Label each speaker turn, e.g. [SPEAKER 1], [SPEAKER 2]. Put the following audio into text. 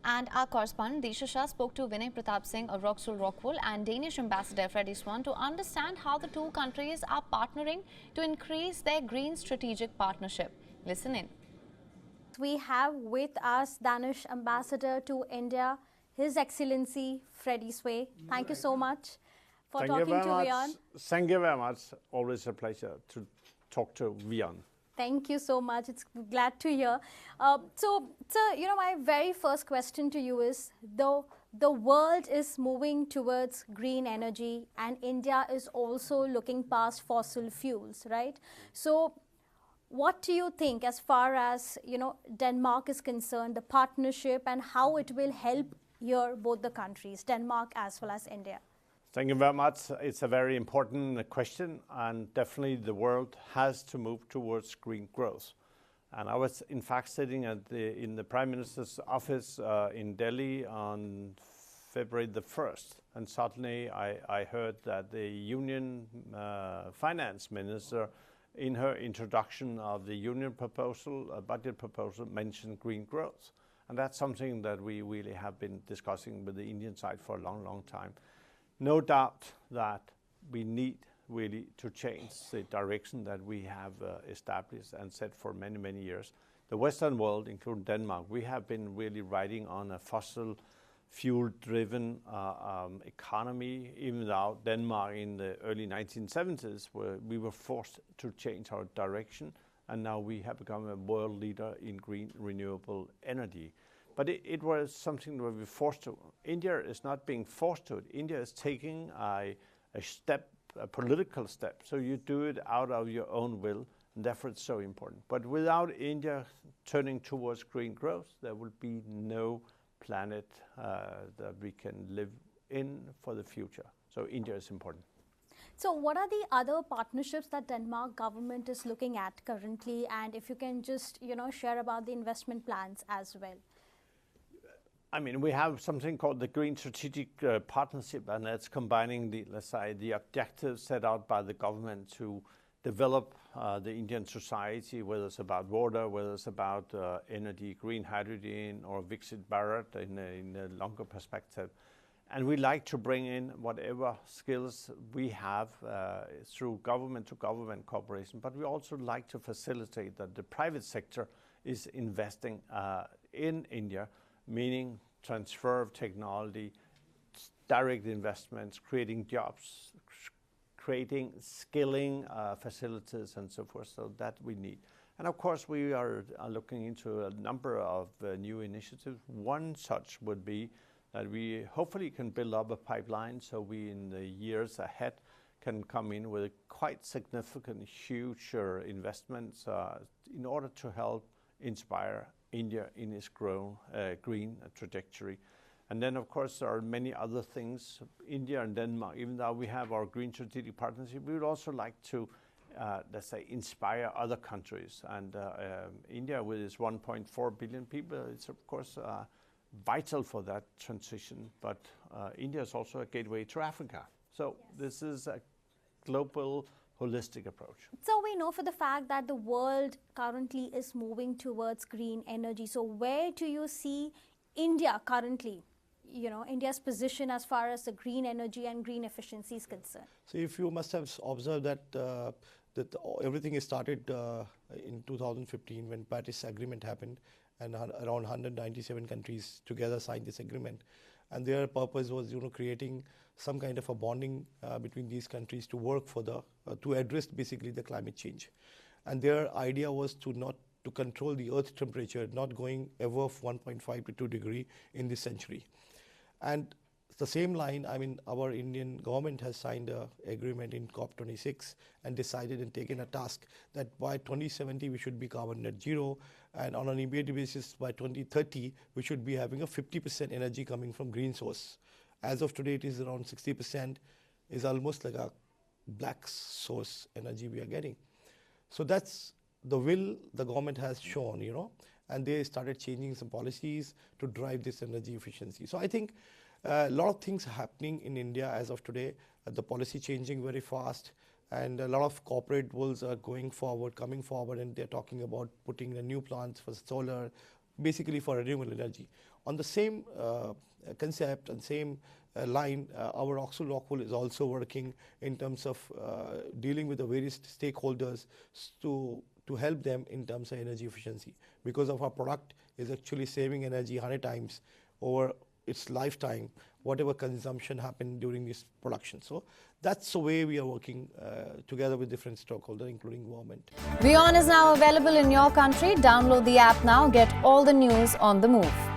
[SPEAKER 1] And our correspondent Disha Shah spoke to Vinay Pratap Singh of Rockwool and Danish ambassador Freddie Swan to understand how the two countries are partnering to increase their green strategic partnership. Listen in.
[SPEAKER 2] We have with us Danish ambassador to India, His Excellency Freddie Swan. Thank you so much for talking to WION.
[SPEAKER 3] Thank you very much. Always a pleasure to talk to WION.
[SPEAKER 2] Thank you so much. It's glad to hear. So, my very first question to you is, the world is moving towards green energy and India is also looking past fossil fuels, right? So, what do you think as far as, Denmark is concerned, the partnership and how it will help both the countries, Denmark as well as India?
[SPEAKER 3] Thank you very much. It's a very important question, and definitely the world has to move towards green growth. And I was in fact sitting in the Prime Minister's office in Delhi on February the 1st, and suddenly I heard that the Union Finance Minister, in her introduction of the Union proposal, budget proposal, mentioned green growth. And that's something that we really have been discussing with the Indian side for a long, long time. No doubt that we need really to change the direction that we have established and set for many, many years. The Western world, including Denmark, we have been really riding on a fossil fuel-driven economy, even though Denmark in the early 1970s, we were forced to change our direction, and now we have become a world leader in green renewable energy. But it was something that we were forced to. India is not being forced to it. India is taking a political step. So you do it out of your own will, and therefore it's so important. But without India turning towards green growth, there will be no planet that we can live in for the future. So India is important.
[SPEAKER 2] So what are the other partnerships that Denmark government is looking at currently? And if you can just, share about the investment plans as well.
[SPEAKER 3] I mean, we have something called the Green Strategic Partnership, and that's combining the objectives set out by the government to develop the Indian society, whether it's about water, whether it's about energy, green hydrogen, or Viksit Bharat in a longer perspective. And we like to bring in whatever skills we have through government-to-government cooperation, but we also like to facilitate that the private sector is investing in India, meaning transfer of technology, direct investments, creating jobs, creating skilling facilities and so forth, so that we need. And of course we are looking into a number of new initiatives. One such would be that we hopefully can build up a pipeline so we in the years ahead can come in with quite significant, huge investments in order to help inspire India in its green trajectory. And then, of course, there are many other things. India and Denmark, even though we have our green strategic partnership, we would also like to, let's say, inspire other countries. And India, with its 1.4 billion people, it's, of course, vital for that transition. But India is also a gateway to Africa. So this is a global holistic approach.
[SPEAKER 2] So we know for the fact that the world currently is moving towards green energy. So where do you see India currently, India's position as far as the green energy and green efficiency is concerned?
[SPEAKER 4] So if you must have observed that everything started in 2015 when Paris Agreement happened, and around 197 countries together signed this agreement. And their purpose was, creating some kind of a bonding between these countries to work for to address basically the climate change. And their idea was to control the Earth temperature, not going above 1.5 to 2 degrees in this century. And the same line, our Indian government has signed an agreement in COP26 and decided and taken a task that by 2070 we should be carbon net zero, and on an immediate basis by 2030 we should be having a 50% energy coming from green source. As of today, it is around 60%, is almost like a black source energy we are getting. So that's the will the government has shown, and they started changing some policies to drive this energy efficiency. So I think a lot of things happening in India as of today, the policy changing very fast, and a lot of corporate worlds are coming forward, and they're talking about putting the new plants for solar, basically for renewable energy. On the same concept and same line, our Rocksool Rockwool is also working in terms of dealing with the various stakeholders to help them in terms of energy efficiency, because of our product is actually saving energy 100 times over its lifetime, whatever consumption happened during this production. So that's the way we are working together with different stakeholders, including government.
[SPEAKER 1] WION is now available in your country. Download the app now. Get all the news on the move.